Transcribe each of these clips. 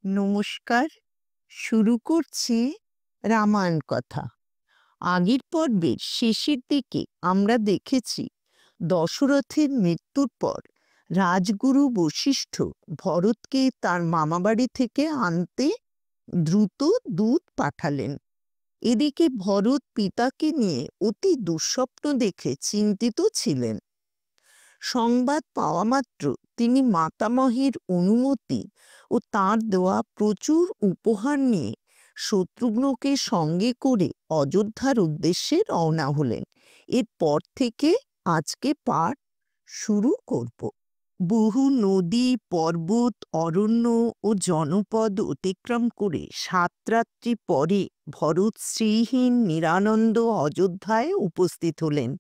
নমস্কার। শুরু করছি রামায়ণ কথা। আগের পর্বের শেষের দিকে আমরা দেখেছি দশরথের মৃত্যুর পর রাজগুরু বশিষ্ঠ ভরতকে তার মামাবাড়ি থেকে আনতে দ্রুত দূত পাঠালেন। এদিকে ভরত পিতাকে নিয়ে অতি দুঃস্বপ্ন দেখে চিন্তিত ছিলেন। সংবাদ পাওয়া মাত্র তিনি মাতামহের অনুমতি ও তার দেওয়া প্রচুর উপহার নিয়ে শত্রুঘ্নকে সঙ্গে করে অযোধ্যার উদ্দেশ্যে রওনা হলেন। এরপর থেকে আজকে পাঠ শুরু করব। বহু নদী, পর্বত, অরণ্য ও জনপদ অতিক্রম করে 7 রাত্রি পরে ভরত শ্রীহীন নিরানন্দ অযোধ্যায় উপস্থিত হলেন।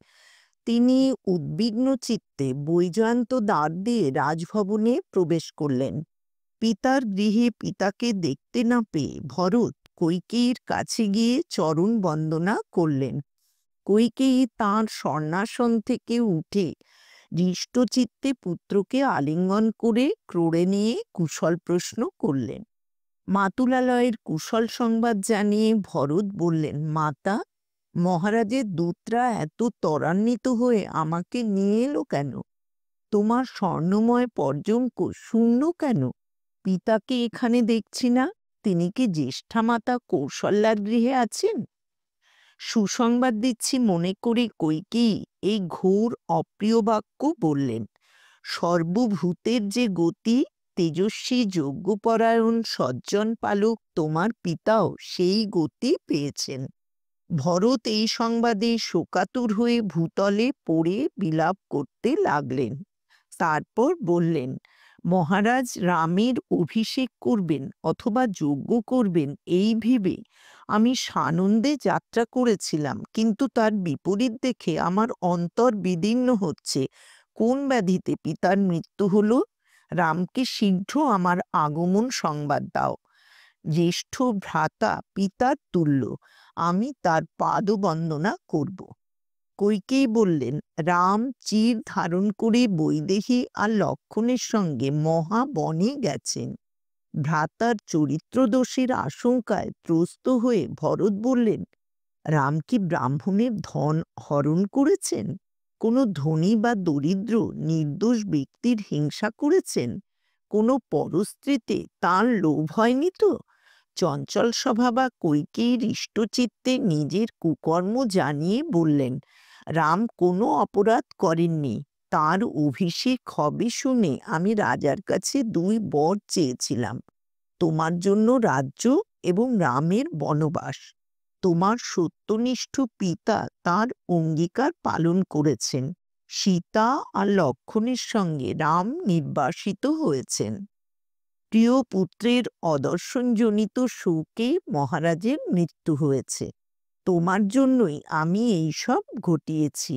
তিনি উদ্বিগ্ন চিত্তে বৈজয়ন্ত দ্বার দিয়ে রাজভবনে প্রবেশ করলেন। পিতার গৃহে পিতাকে দেখতে না পেয়ে ভরত কইকেয়ীর কাছে গিয়ে চরণ বন্দনা করলেন। কইকেয়ী তাঁর স্বর্ণাসন থেকে উঠে হৃষ্টচিত্তে পুত্রকে আলিঙ্গন করে ক্রোড়ে নিয়ে কুশল প্রশ্ন করলেন। মাতুলালয়ের কুশল সংবাদ জানিয়ে ভরত বললেন, মাতা, মহারাজের দূতরা এত ত্বরান্বিত হয়ে আমাকে নিয়ে এলো কেন? তোমার স্বর্ণময় পর্যঙ্ক শূন্য কেন? পিতাকে এখানে দেখছি না। তিনি কি জ্যেষ্ঠা মাতা কৌশল্যার গৃহে আছেন? সুসংবাদ দিচ্ছি মনে করে কইকেয়ী এই ঘোর অপ্রিয় বাক্য বললেন। সর্বভূতের যে গতি, তেজস্বী যজ্ঞপরায়ণ সজ্জন পালক তোমার পিতাও সেই গতি পেয়েছেন। ভরত এই সংবাদে শোকাতুর হয়ে ভূতলে পড়ে বিলাপ করতে লাগলেন। তারপর বললেন, মহারাজ রামের অভিষেক করবেন অথবা যজ্ঞ করবেন এই ভেবে আমি সানন্দে যাত্রা করেছিলাম, কিন্তু তার বিপরীত দেখে আমার অন্তর বিদীর্ণ হচ্ছে। কোন ব্যাধিতে পিতার মৃত্যু হলো? রামকে শীঘ্র আমার আগমন সংবাদ দাও। জ্যেষ্ঠ ভ্রাতা পিতার তুল্য, আমি তার পাদবন্দনা করব। কইকেয়ী বললেন, রাম চির ধারণ করে বৈদেহী আর লক্ষণের সঙ্গে মহাবনে গেছেন। ভ্রাতার চরিত্র দোষের আশঙ্কায় ত্রস্ত হয়ে ভরত বললেন, রাম কি ব্রাহ্মণের ধন হরণ করেছেন? কোনো ধনী বা দরিদ্র নির্দোষ ব্যক্তির হিংসা করেছেন? কোনো পরস্ত্রীতে তাঁর লোভ হয়নি তো? চঞ্চল স্বভাবা কইকেয়ীর ইষ্টচিত্তে নিজের কুকর্ম জানিয়ে বললেন, রাম কোনো অপরাধ করেননি। তার অভিষেক হবে শুনে আমি রাজার কাছে 2 বর চেয়েছিলাম, তোমার জন্য রাজ্য এবং রামের বনবাস। তোমার সত্যনিষ্ঠ পিতা তার অঙ্গীকার পালন করেছেন। সীতা আর লক্ষণের সঙ্গে রাম নির্বাসিত হয়েছেন। প্রিয় পুত্রের অদর্শনজনিত শোকে মহারাজের মৃত্যু হয়েছে। তোমার জন্যই আমি এইসব ঘটিয়েছি।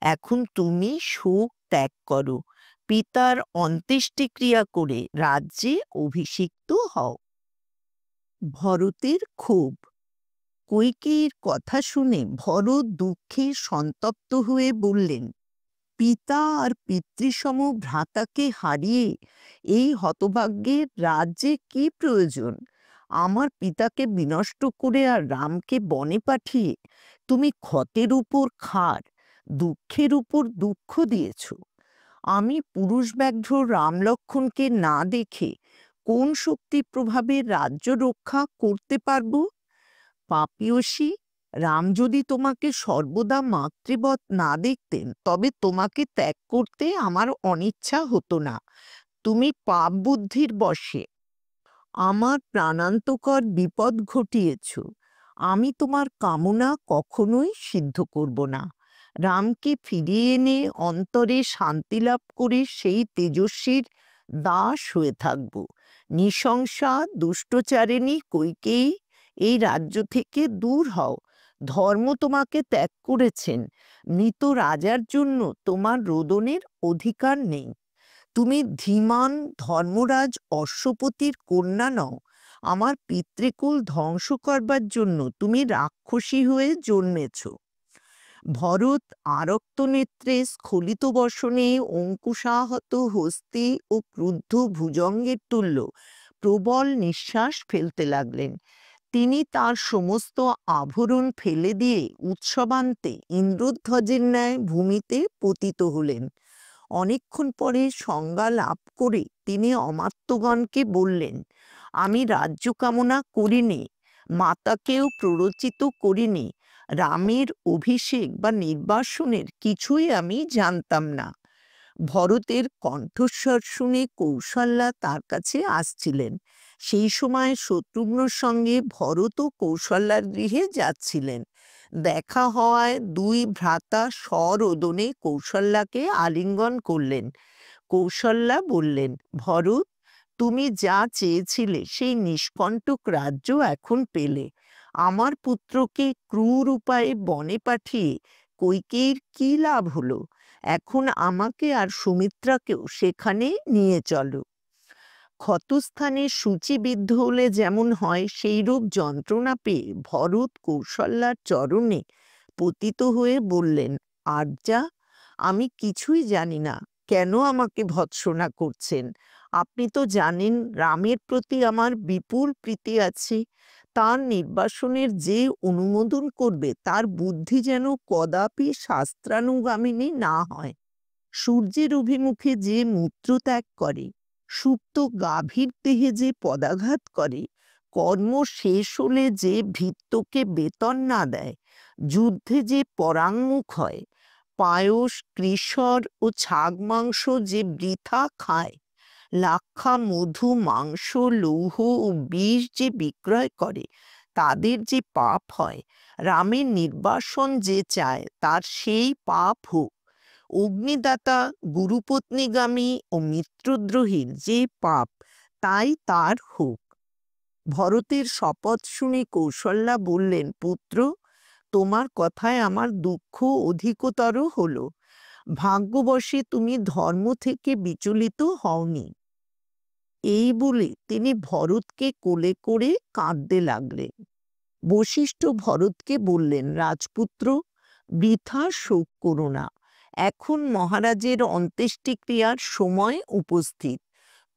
এখন তুমি শোক ত্যাগ করো, পিতার অন্ত্যেষ্টিক্রিয়া করে রাজ্যে অভিষিক্ত হও। ভরতের ক্ষোভ। কইকেয়ীর কথা শুনে ভরত দুঃখে সন্তপ্ত হয়ে বললেন, পিতা আর পিতৃসম ভ্রাতাকে হারিয়ে এই হতভাগ্যের রাজ্যে কি প্রয়োজন? আমার পিতাকে বিনষ্ট করে আর রামকে বনে পাঠিয়ে তুমি ক্ষতের উপর খার, দুঃখের উপর দুঃখ দিয়েছ। আমি পুরুষ ব্যাঘ্র রাম লক্ষণকে না দেখে কোন শক্তি প্রভাবে রাজ্য রক্ষা করতে পারব? পাপিয়সী, রাম যদি তোমাকে সর্বদা মাতৃবৎ না দেখতেন তবে তোমাকে ত্যাগ করতে আমার অনিচ্ছা হতো না। তুমি পাপ বুদ্ধির বশে আমার প্রাণান্তকর বিপদ ঘটিয়েছ। আমি তোমার কামনা কখনোই সিদ্ধ করব না। রামকে ফিরিয়ে এনে অন্তরে শান্তি লাভ করে সেই তেজস্বীর দাস হয়ে থাকব। নৃশংসা দুষ্টচারিণী কইকেয়ী, এই রাজ্য থেকে দূর হও। ধর্ম তোমাকে ত্যাগ করেছেন। মৃত রাজার জন্য তোমার রোদনের অধিকার নেই। তুমি ধীমান ধর্মরাজ অশ্বপতির কন্যা নও। আমার পিতৃকুল ধ্বংস করবার জন্য তুমি রাক্ষসী হয়ে জন্মেছ। ভরত আরক্ত নেত্রে, স্খলিত বসনে, অঙ্কুশাহত হস্তে ও ক্রুদ্ধ ভুজঙ্গের তুল্য প্রবল নিঃশ্বাস ফেলতে লাগলেন। তিনি তার সমস্ত আভরণ ফেলে দিয়ে উৎসবান্তে ইন্দ্রধ্বজের ন্যায় ভূমিতে পতিত হলেন। অনেকক্ষণ পরে সংজ্ঞা লাভ করে তিনি অমাত্যগণকে বললেন, আমি রাজ্য কামনা করিনি, মাতাকেও প্ররোচিত করিনি, রামের অভিষেক বা নির্বাসনের কিছুই আমি জানতাম না। ভরতের কণ্ঠস্বর শুনে কৌশল্যা তার কাছে আসছিলেন। সেই সময় শত্রুঘ্নর সঙ্গে ভরত ও কৌশল্যার গৃহে যাচ্ছিলেন। দেখা হওয়ায় দুই ভ্রাতা সরোদনে কৌশল্যাকে আলিঙ্গন করলেন। কৌশল্যা বললেন, ভরত, তুমি যা চেয়েছিলে সেই নিষ্কণ্টক রাজ্য এখন পেলে। আমার পুত্রকে ক্রূর উপায়ে বনে পাঠিয়ে কইকেয়ীর কি লাভ হলো? এখন আমাকে আর সুমিত্রাকেও সেখানে নিয়ে চলো। ক্ষতস্থানে সূচিবিদ্ধ হলে যেমন হয় সেইরূপ যন্ত্রণা পেয়ে ভরত কৌশল্যার চরণে পতিত হয়ে বললেন, আর্যা, আমি কিছুই জানি না, কেন আমাকে ভৎসনা করছেন? আপনি তো জানেন রামের প্রতি আমার বিপুল প্রীতি আছে। তার নির্বাসনের যে অনুমোদন করবে তার বুদ্ধি যেন কদাপি শাস্ত্রানুগামিনী না হয়। সূর্যের অভিমুখে যে মূত্র ত্যাগ করে, সুপ্ত গাভীর দেহে যে পদাঘাত করে, কর্ম শেষ হলে যে ভৃত্যকে বেতন না দেয়, যুদ্ধে যে পরাঙ্মুখ হয়, পায়স, কৃষর ও ছাগ মাংস যে বৃথা খায়, লাক্ষা মধু, মাংস, লৌহ ও বিষ যে বিক্রয় করে, তাদের যে পাপ হয়, রামের নির্বাসন যে চায় তার সেই পাপ হোক। অগ্নিদাতা, গুরুপত্নীগামী ও মিত্রদ্রোহীর যে পাপ, তাই তার হোক। ভরতের শপথ শুনে কৌশল্যা বললেন, পুত্র, তোমার কথায় আমার দুঃখ অধিকতর হলো। ভাগ্যবশে তুমি ধর্ম থেকে বিচলিত হওনি। এই বলে তিনি ভরতকে কোলে করে কাঁদতে লাগলেন। বশিষ্ঠ ভরতকে বললেন, রাজপুত্র, বৃথা শোক করো না। এখন মহারাজের অন্ত্যেষ্টিক্রিয়ার সময় উপস্থিত।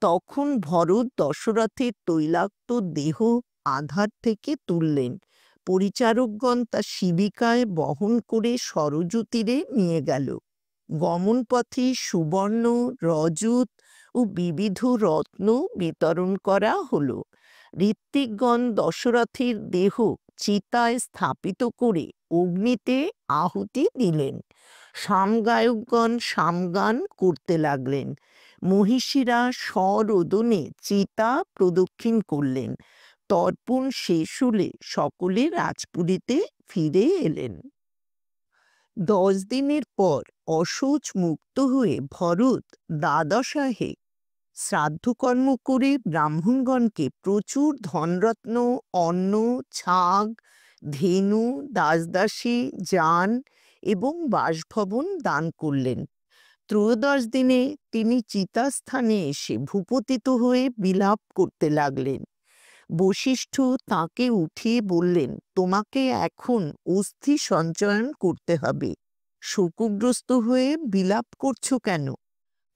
তখন ভরত দশরথের তৈলাক্ত দেহ আধার থেকে তুললেন। পরিচারকগণ তা শিবিকায় বহন করে সরযূ তীরে নিয়ে গেল। গমনপথে সুবর্ণ, রজত ও বিবিধ রত্ন বিতরণ করা হলো। ঋত্বিকগণ দশরথের দেহ চিতায় স্থাপিত করে অগ্নিতে আহুতি দিলেন। সামগায়কগণ সামগান করতে লাগলেন। মহিষীরা সরোদনে চিতা প্রদক্ষিণ করলেন। তর্পণ শেষ হলে সকলে রাজপুরীতে ফিরে এলেন। 10 দিনের পর অশৌচ মুক্ত হয়ে ভরত দ্বাদশাহে শ্রাদ্ধকর্ম করে ব্রাহ্মণগণকে প্রচুর ধনরত্ন, অন্ন, ছাগ, ধেনু, দাসদাসী, যান এবং বাসভবন দান করলেন। 13 দিনে তিনি চিতাস্থানে এসে ভূপতিত হয়ে বিলাপ করতে লাগলেন। বশিষ্ঠ তাকে উঠিয়ে বললেন, তোমাকে এখন অস্থি সঞ্চয়ন করতে হবে। শোকগ্রস্ত হয়ে বিলাপ করছো কেন?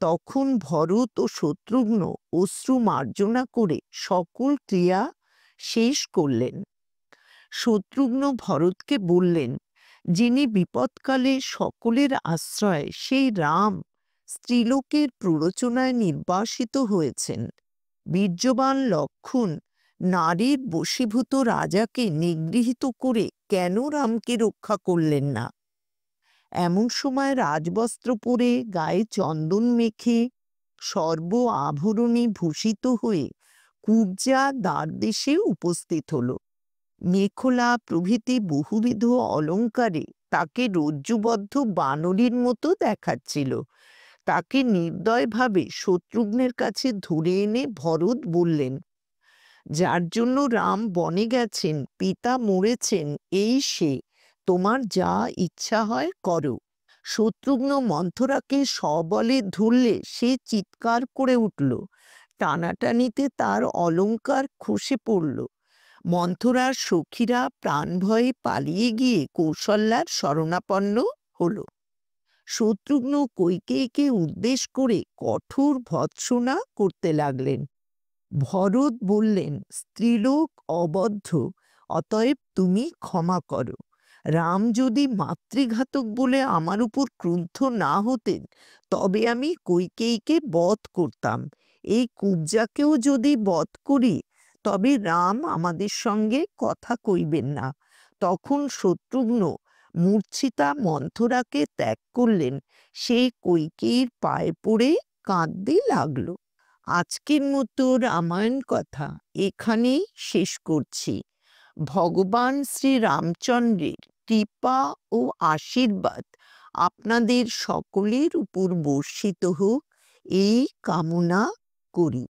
তখন ভরত ও শত্রুঘ্ন অশ্রু মার্জনা করে সকল ক্রিয়া শেষ করলেন। শত্রুঘ্ন ভরতকে বললেন, যিনি বিপদকালে সকলের আশ্রয় সেই রাম স্ত্রীলোকের প্ররোচনায় নির্বাসিত হয়েছেন। বীর্যবান লক্ষণ নারীর বশীভূত রাজাকে নিগৃহীত করে কেন রামকে রক্ষা করলেন না? এমন সময় রাজবস্ত্র পরে গায়ে চন্দন মেখে সর্ব আভরণে ভূষিত হয়ে কুব্জা দ্বারদেশে উপস্থিত হল। মেখলা প্রভৃতি বহুবিধ অলঙ্কারে তাকে রজ্জুবদ্ধ বানরীর মতো দেখাচ্ছিল। তাকে নির্দয়ভাবে শত্রুঘ্নের কাছে ধরে এনে ভরত বললেন, যার জন্য রাম বনে গেছেন, পিতা মরেছেন, এই সে, তোমার যা ইচ্ছা হয় করো। শত্রুঘ্ন মন্থরাকে সবলে ধরলে সে চিৎকার করে উঠল। টানাটানিতে তার অলঙ্কার খসে পড়ল। মন্থরার সখীরা প্রাণ ভয়ে পালিয়ে গিয়ে কৌশল্যার শরণাপন্ন হল। শত্রুঘ্ন কইকেয়ীকে উদ্দেশ করে কঠোর ভৎসনা করতে লাগলেন। ভরত বললেন, স্ত্রীলোক অবদ্ধ, অতএব তুমি ক্ষমা করো। রাম যদি মাতৃঘাতক বলে আমার উপর ক্রুদ্ধ না হতেন, তবে আমি কইকেয়ীকে বধ করতাম। এই কুব্জাকেও যদি বধ করি, তবে রাম আমাদের সঙ্গে কথা কইবেন না। তখন শত্রুঘ্ন মূর্ছিতা মন্থরাকে ত্যাগ করলেন। সে কইকেয়ীর পায়ে পড়ে কাঁদতে লাগলো। আজকের মতো রামায়ণ কথা এখানেই শেষ করছি। ভগবান শ্রী রামচন্দ্রের কৃপা ও আশীর্বাদ আপনাদের সকলের উপর বর্ষিত হোক, এই কামনা করি।